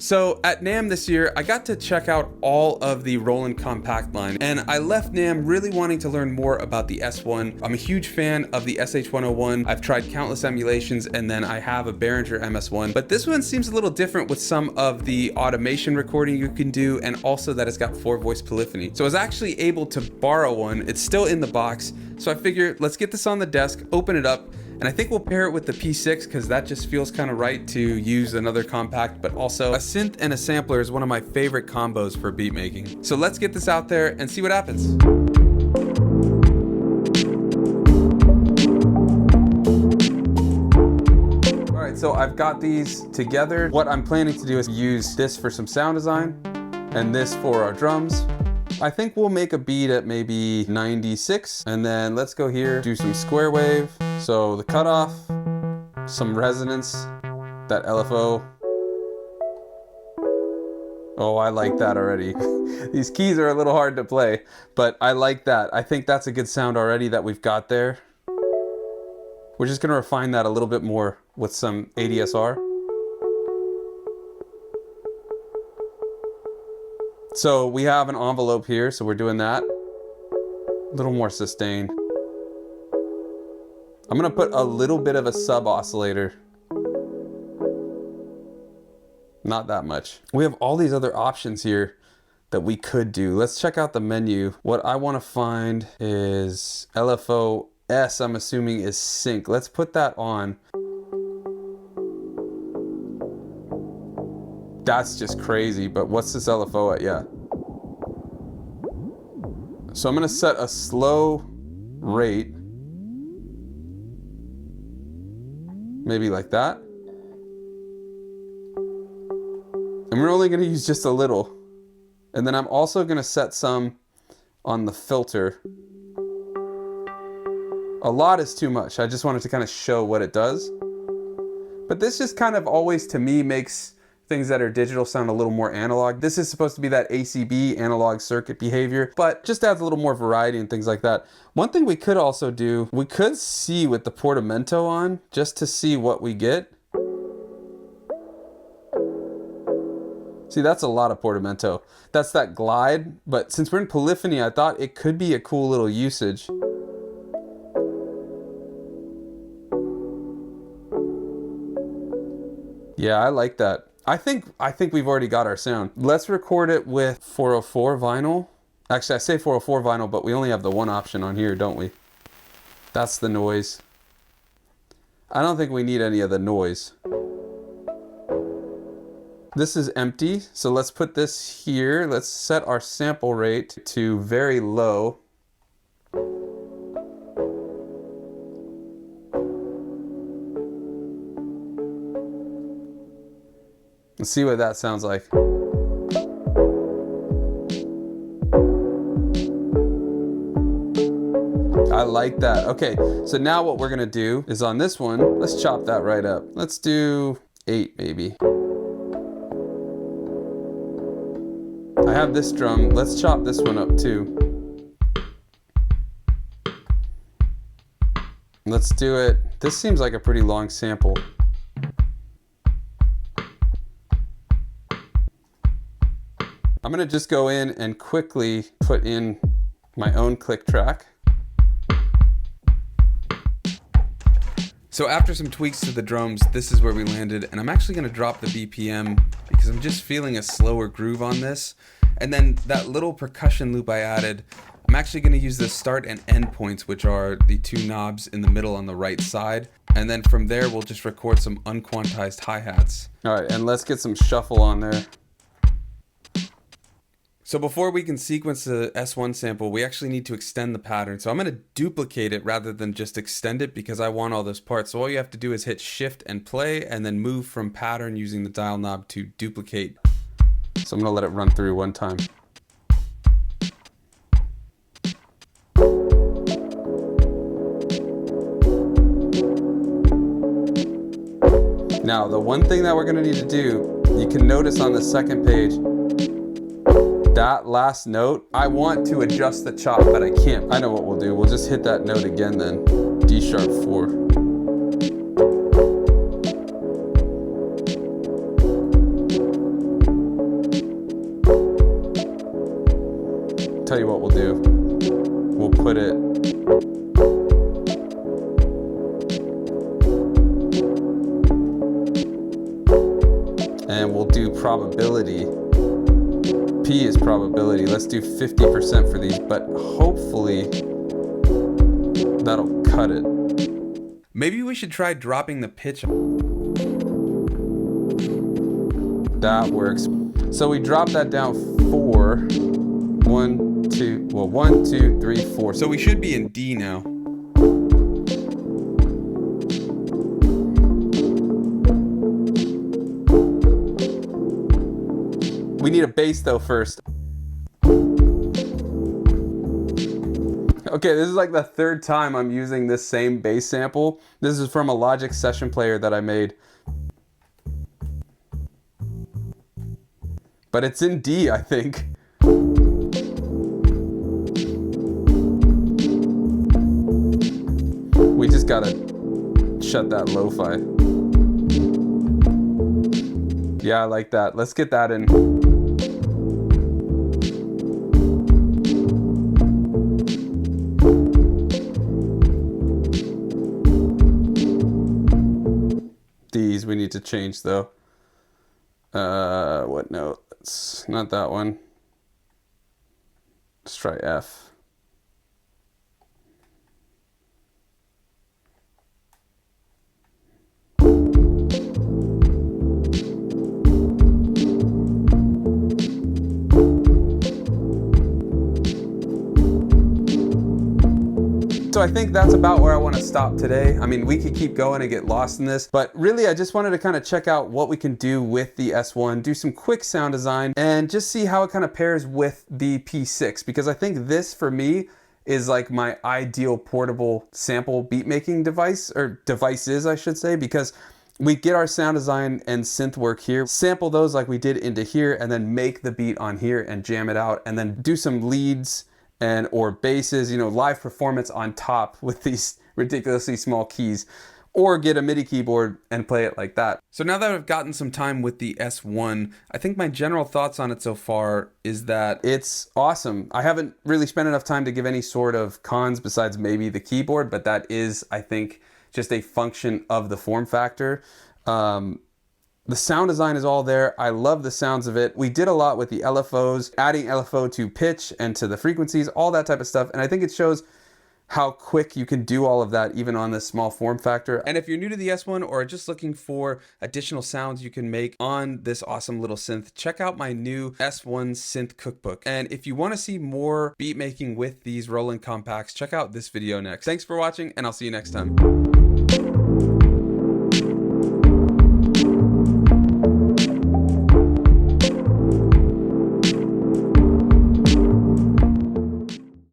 So at NAMM this year, I got to check out all of the Roland Compact line, and I left NAMM really wanting to learn more about the S1. I'm a huge fan of the SH101. I've tried countless emulations, and then I have a Behringer MS1, but this one seems a little different with some of the automation recording you can do, and also that it's got 4-voice polyphony. So I was actually able to borrow one. It's still in the box, so I figured let's get this on the desk, open it up, and I think we'll pair it with the P6 because that just feels kind of right to use another compact, but also a synth and a sampler is one of my favorite combos for beat making. So let's get this out there and see what happens. All right, so I've got these together. What I'm planning to do is use this for some sound design and this for our drums. I think we'll make a beat at maybe 96, and then let's go here, do some square wave. So the cutoff, some resonance, that LFO. Oh, I like that already. These keys are a little hard to play, but I like that. I think that's a good sound already that we've got there. We're just gonna refine that a little bit more with some ADSR. So we have an envelope here, so we're doing that. A little more sustain. I'm gonna put a little bit of a sub oscillator. Not that much. We have all these other options here that we could do. Let's check out the menu. What I wanna find is LFO S, I'm assuming is sync. Let's put that on. That's just crazy, but what's this LFO at? Yeah. So I'm gonna set a slow rate. Maybe like that. And we're only gonna use just a little. And then I'm also gonna set some on the filter. A lot is too much. I just wanted to kind of show what it does. But this just kind of always, to me, makes things that are digital sound a little more analog. This is supposed to be that ACB, analog circuit behavior, but just adds a little more variety and things like that. One thing we could also do, we could see with the portamento on, just to see what we get. See, that's a lot of portamento. That's that glide, but since we're in polyphony, I thought it could be a cool little usage. Yeah, I like that. I think we've already got our sound. Let's record it with 404 vinyl. Actually, I say 404 vinyl, but we only have the one option on here, don't we? That's the noise. I don't think we need any of the noise. This is empty, so let's put this here. Let's set our sample rate to very low. Let's see what that sounds like. I like that. Okay, so now what we're gonna do is on this one, let's chop that right up. Let's do 8 maybe. I have this drum. Let's chop this one up too. Let's do it. This seems like a pretty long sample. I'm gonna just go in and quickly put in my own click track. So after some tweaks to the drums, this is where we landed, and I'm actually gonna drop the BPM because I'm just feeling a slower groove on this. And then that little percussion loop I added, I'm actually gonna use the start and end points, which are the 2 knobs in the middle on the right side. And then from there, we'll just record some unquantized hi-hats. All right, and let's get some shuffle on there. So before we can sequence the S1 sample, we actually need to extend the pattern. So I'm gonna duplicate it rather than just extend it because I want all those parts. So all you have to do is hit Shift and play and then move from pattern using the dial knob to duplicate. So I'm gonna let it run through one time. Now, the one thing that we're gonna need to do, you can notice on the second page, that last note, I want to adjust the chop, but I can't. I know what we'll do. We'll just hit that note again then. D#4. tell you what we'll do. We'll put it and we'll do probability. P is probability. Let's do 50% for these, but hopefully that'll cut it. Maybe we should try dropping the pitch. That works. So we drop that down 4. 1, 2, well, 1, 2, 3, 4. So we should be in D now. We need a bass though first. Okay, this is like the third time I'm using this same bass sample. This is from a Logic session player that I made. But it's in D, I think. We just gotta shut that lo-fi. Yeah, I like that. Let's get that in. These we need to change though. What note? It's not that one. Let's try F. So I think that's about where I want to stop today. I mean, we could keep going and get lost in this, but really I just wanted to kind of check out what we can do with the S1, do some quick sound design, and just see how it kind of pairs with the P6, because I think this for me is like my ideal portable sample beat making device, or devices I should say, because we get our sound design and synth work here, sample those like we did into here, and then make the beat on here and jam it out, and then do some leads and or basses, you know, live performance on top with these ridiculously small keys, or get a MIDI keyboard and play it like that. So now that I've gotten some time with the S1, I think my general thoughts on it so far is that it's awesome. I haven't really spent enough time to give any sort of cons besides maybe the keyboard, but that is, I think, just a function of the form factor. The sound design is all there. I love the sounds of it. We did a lot with the LFOs, adding LFO to pitch and to the frequencies, all that type of stuff. And I think it shows how quick you can do all of that even on this small form factor. And if you're new to the S1 or just looking for additional sounds you can make on this awesome little synth, check out my new S1 synth cookbook. And if you want to see more beat making with these Roland compacts, check out this video next. Thanks for watching, and I'll see you next time.